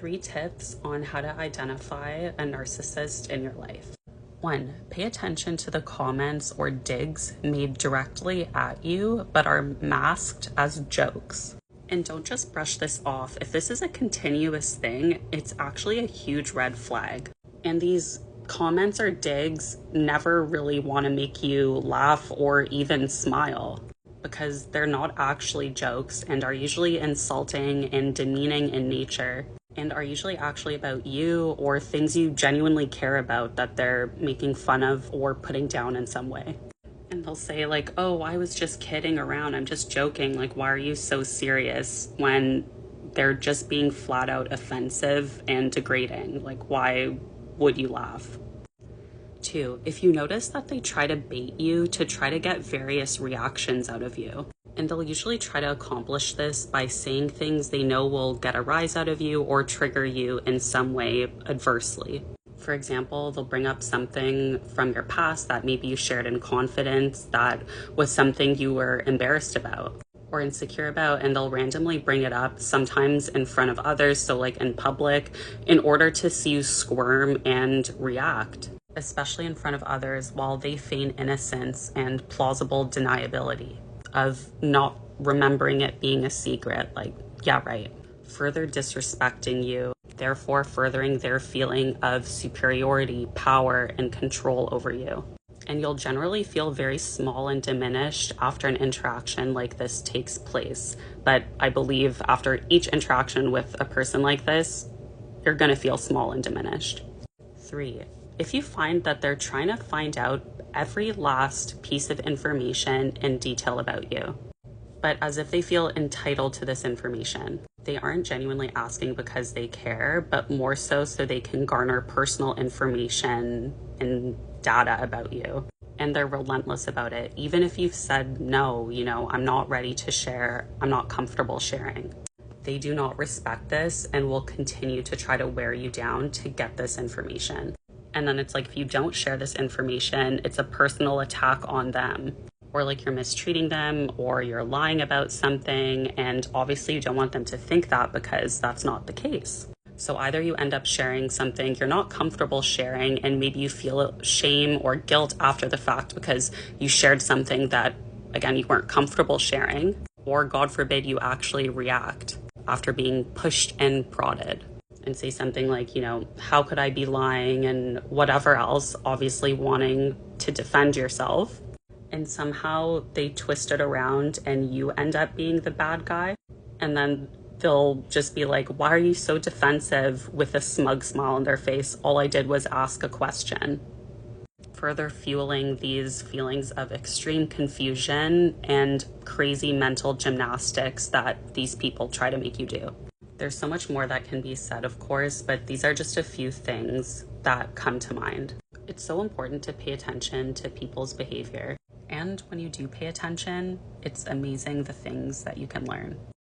3 tips on how to identify a narcissist in your life. 1. Pay attention to the comments or digs made directly at you but are masked as jokes. And don't just brush this off. If this is a continuous thing, it's actually a huge red flag. And these comments or digs never really want to make you laugh or even smile, because they're not actually jokes and are usually insulting and demeaning in nature, and are usually actually about you or things you genuinely care about that they're making fun of or putting down in some way. And they'll say like, oh, I was just kidding around, I'm just joking, like, why are you so serious, when they're just being flat out offensive and degrading. Like, why would you laugh? 2, if you notice that they try to bait you to try to get various reactions out of you, and they'll usually try to accomplish this by saying things they know will get a rise out of you or trigger you in some way adversely. For example, they'll bring up something from your past that maybe you shared in confidence that was something you were embarrassed about or insecure about, and they'll randomly bring it up, sometimes in front of others, so like in public, in order to see you squirm and react, especially in front of others, while they feign innocence and plausible deniability of not remembering it being a secret, like, yeah, right. Further disrespecting you, therefore furthering their feeling of superiority, power, and control over you. And you'll generally feel very small and diminished after an interaction like this takes place. But I believe after each interaction with a person like this, you're gonna feel small and diminished. 3, if you find that they're trying to find out every last piece of information and detail about you, but as if they feel entitled to this information. They aren't genuinely asking because they care, but more so they can garner personal information and data about you. And they're relentless about it. Even if you've said, no, I'm not ready to share, I'm not comfortable sharing. They do not respect this and will continue to try to wear you down to get this information. And then it's like, if you don't share this information, it's a personal attack on them. Or like you're mistreating them, or you're lying about something, and obviously you don't want them to think that, because that's not the case. So either you end up sharing something you're not comfortable sharing, and maybe you feel shame or guilt after the fact because you shared something that, again, you weren't comfortable sharing, or God forbid you actually react after being pushed and prodded and say something like, how could I be lying, and whatever else, obviously wanting to defend yourself. And somehow they twist it around and you end up being the bad guy. And then they'll just be like, why are you so defensive, with a smug smile on their face? All I did was ask a question. Further fueling these feelings of extreme confusion and crazy mental gymnastics that these people try to make you do. There's so much more that can be said, of course, but these are just a few things that come to mind. It's so important to pay attention to people's behavior. And when you do pay attention, it's amazing the things that you can learn.